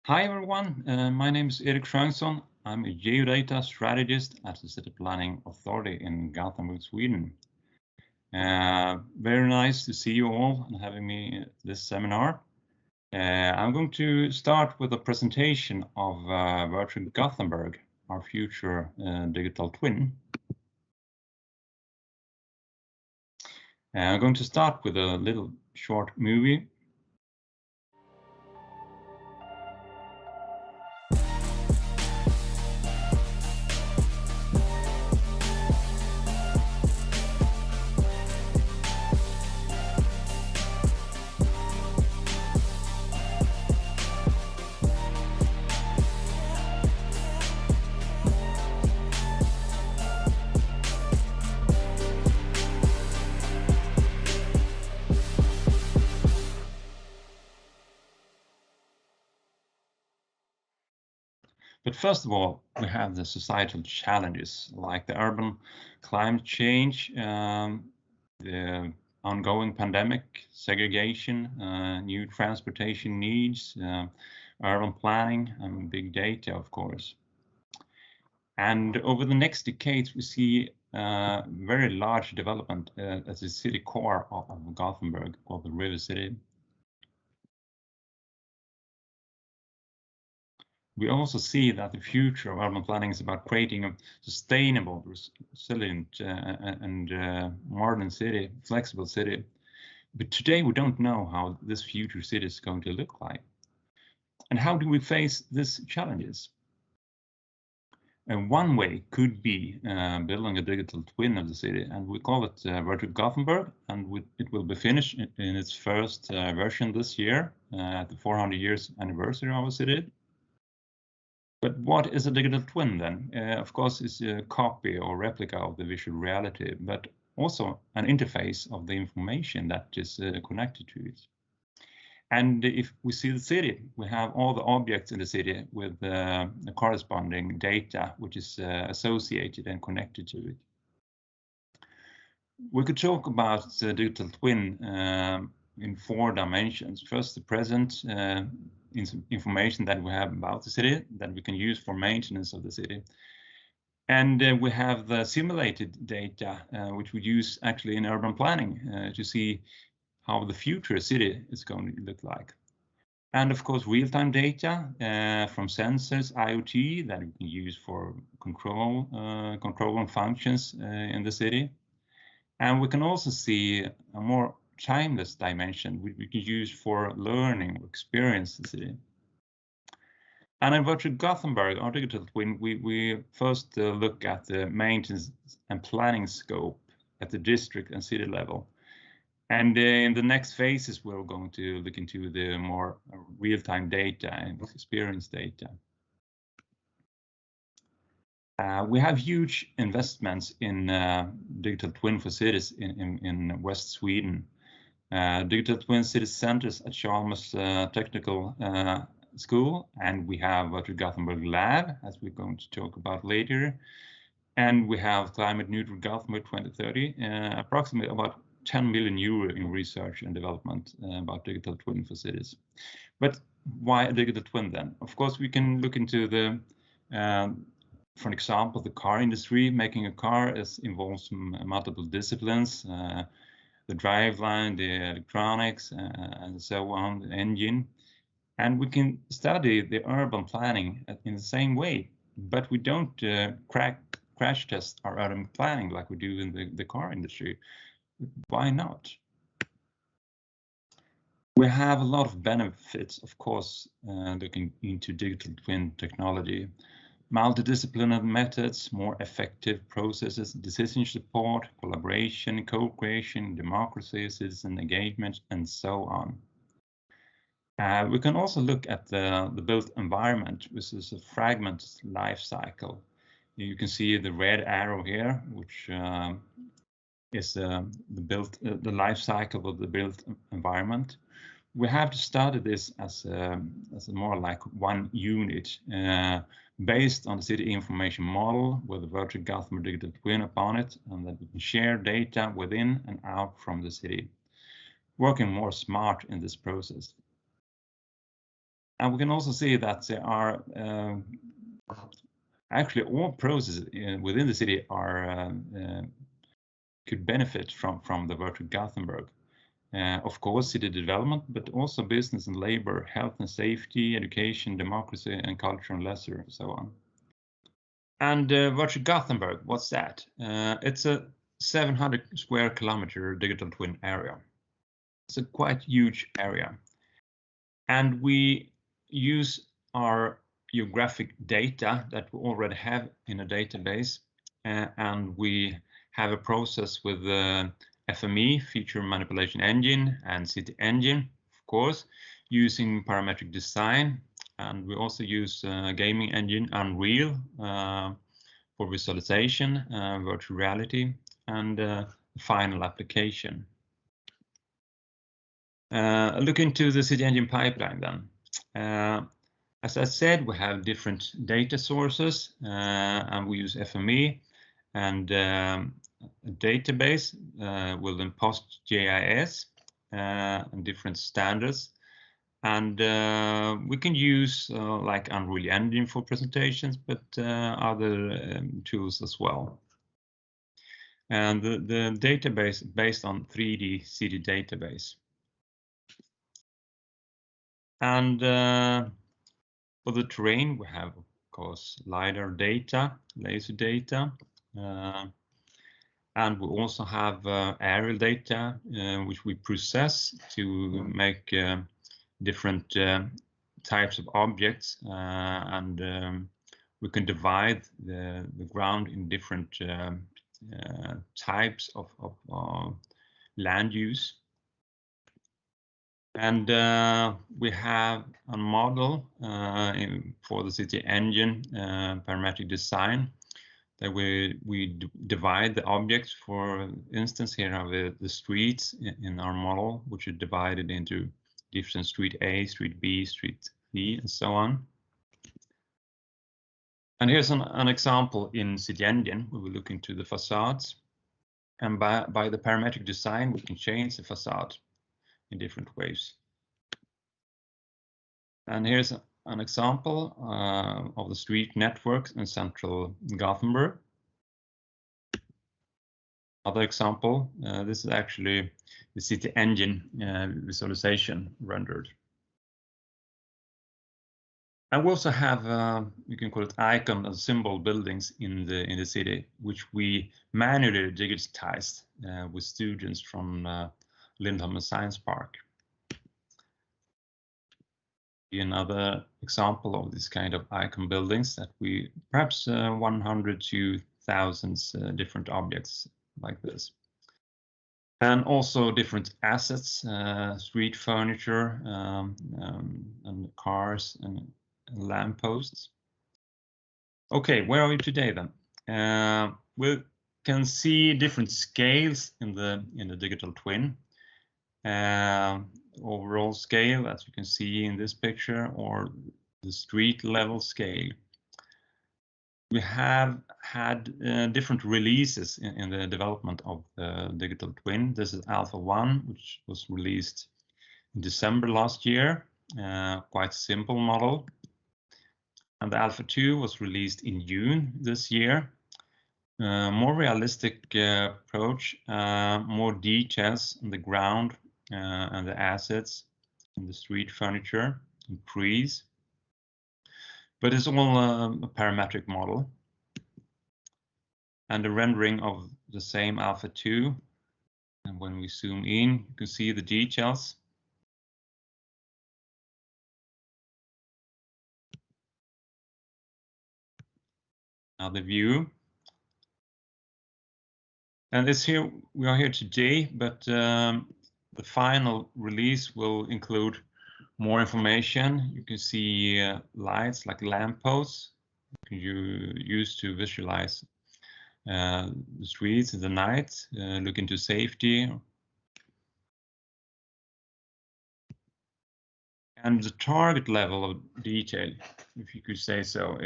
Hi everyone, my name is Jeansson. I'm a geodata strategist at the City Planning Authority in Gothenburg, Sweden. Very nice to see you all and having me at this seminar. I'm going to start with a presentation of Virtual Gothenburg, our future digital twin. I'm going to start with a little short movie. But first of all, we have the societal challenges like the urban climate change, the ongoing pandemic, segregation, new transportation needs, urban planning, and big data, of course. And over the next decades, we see very large development as the city core of Gothenburg, called the River City. We also see that the future of urban planning is about creating a sustainable, resilient, and modern city, flexible city. But today we don't know how this future city is going to look like. And how do we face these challenges? And one way could be building a digital twin of the city, and we call it Virtual Gothenburg, and it will be finished in its first version this year at the 400 years anniversary of our city. But what is a digital twin then? Of course, it's a copy or replica of the visual reality, but also an interface of the information that is connected to it. And if we see the city, we have all the objects in the city with the corresponding data, which is associated and connected to it. We could talk about the digital twin in 4 dimensions. First, the present information that we have about the city that we can use for maintenance of the city. And we have the simulated data, which we use actually in urban planning to see how the future city is going to look like. And of course, real-time data from sensors, IoT, that we can use for controlling functions in the city. And we can also see a more timeless dimension we can use for learning or experience the city. And in Virtual Gothenburg, our digital twin, we first look at the maintenance and planning scope at the district and city level. And in the next phases, we're going to look into the more real-time data and experience data. We have huge investments in digital twin for cities in West Sweden. Digital twin city centers at Chalmers Technical School, and we have Virtual Gothenburg Lab, as we're going to talk about later. And we have Climate Neutral Gothenburg 2030, approximately about 10 million euro in research and development about digital twin for cities. But why a digital twin then? Of course, we can look into the, for example, the car industry. Making a car involves multiple disciplines. The driveline, the electronics, and so on, the engine. And we can study the urban planning in the same way, but we don't crash test our urban planning like we do in the car industry. Why not? We have a lot of benefits, of course, looking into digital twin technology. Multidisciplinary methods, more effective processes, decision support, collaboration, co-creation, democracy, citizen engagement, and so on. We can also look at the built environment, which is a fragmented life cycle. You can see the red arrow here, which is the life cycle of the built environment. We have to study this as a more like one unit based on the city information model with a Virtual Gothenburg digital twin upon it, and that we can share data within and out from the city, working more smart in this process. And we can also see that there are actually all processes within the city are could benefit from the virtual Gothenburg. Of course, city development, but also business and labor, health and safety, education, democracy and culture and leisure, and so on. And virtual Gothenburg, what's that? It's a 700 square kilometer digital twin area. It's a quite huge area. And we use our geographic data that we already have in a database, and we have a process with the FME, feature manipulation engine, and city engine, of course, using parametric design. And we also use gaming engine Unreal for visualization, virtual reality, and final application. Look into the city engine pipeline then. As I said, we have different data sources, and we use FME and a database will then post GIS and different standards. And we can use like Unreal Engine for presentations, but other tools as well. And the database based on 3D city database. And for the terrain, we have, of course, LiDAR data, laser data, and we also have aerial data, which we process to make different types of objects, and we can divide the ground in different types of land use. And we have a model for the city engine parametric design that we divide the objects. For instance, here have the streets in our model, which are divided into different street A, street B, street C, and so on. And here's an example in city engine where we look into the facades. And by the parametric design, we can change the facade in different ways. And here's an example of the street network in central Gothenburg. Other example, this is actually the city engine visualization rendered. And we also have, you can call it icon and symbol buildings in the city, which we manually digitized with students from Lindhardt Science Park. Another example of this kind of icon buildings that we perhaps 100 to thousands different objects like this. And also different assets, street furniture, and cars and lampposts. Okay, where are we today then? We can see different scales in the digital twin. Overall scale, as you can see in this picture, or the street level scale. We have had different releases in the development of the digital twin. This is Alpha 1, which was released in December last year, quite simple model. And the Alpha 2 was released in June this year. More realistic approach, more details on the ground and the assets and the street furniture and trees. But it's all a parametric model. And the rendering of the same Alpha 2. And when we zoom in, you can see the details. Now the view. And this here, we are here today, but the final release will include more information. You can see lights like lampposts you use to visualize the streets in the night, look into safety. And the target level of detail, if you could say so.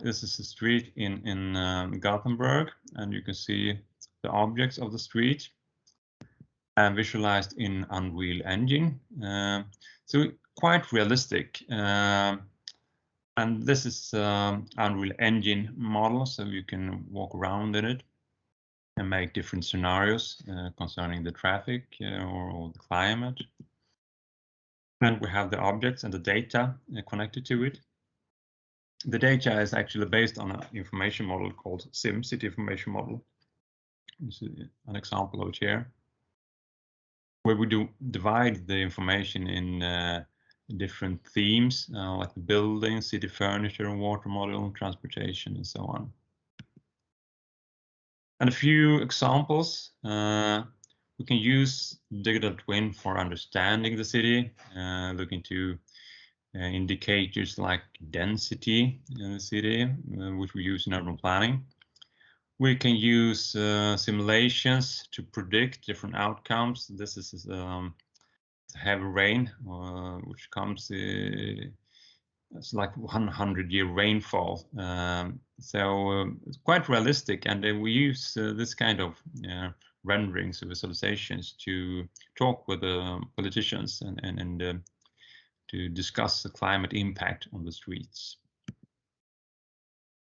This is a street in Gothenburg, and you can see the objects of the street and visualized in Unreal Engine. So quite realistic. And this is Unreal Engine model, so you can walk around in it and make different scenarios concerning the traffic or the climate. And we have the objects and the data connected to it. The data is actually based on an information model called CEUM, City Information Model. This is an example of it here, where we do divide the information in different themes, like the building, city furniture, water model, transportation, and so on. And a few examples. We can use digital twin for understanding the city, look into indicators like density in the city, which we use in urban planning. We can use simulations to predict different outcomes. This is heavy rain, which comes, it's like 100-year rainfall. So it's quite realistic, and we use this kind of renderings or visualizations to talk with politicians and to discuss the climate impact on the streets.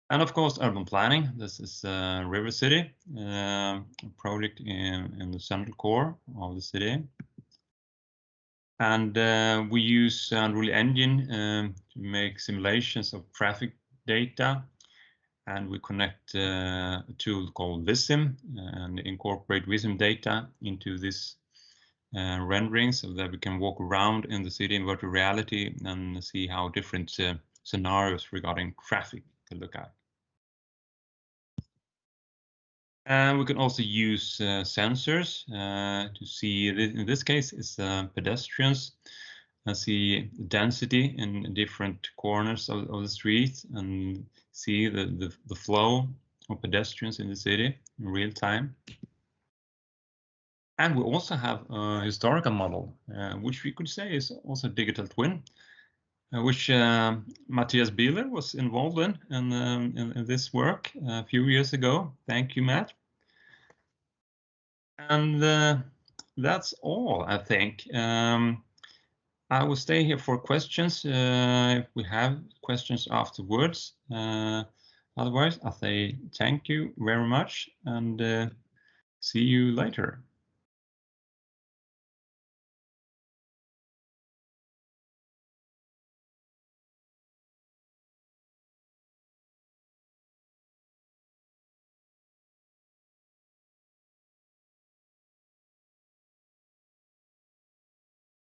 And of course, urban planning. This is River City, a project in the central core of the city. And we use Unreal Engine to make simulations of traffic data. And we connect a tool called Vissim and incorporate Vissim data into this rendering so that we can walk around in the city in virtual reality and see how different scenarios regarding traffic can look at. And we can also use sensors to see, in this case, it's pedestrians, and see density in different corners of the street and see the flow of pedestrians in the city in real time. And we also have a historical model, which we could say is also digital twin, which Matthias Buehler was involved in this work a few years ago. Thank you, Matt. And that's all, I think. I will stay here for questions if we have questions afterwards. Otherwise, I say thank you very much and see you later.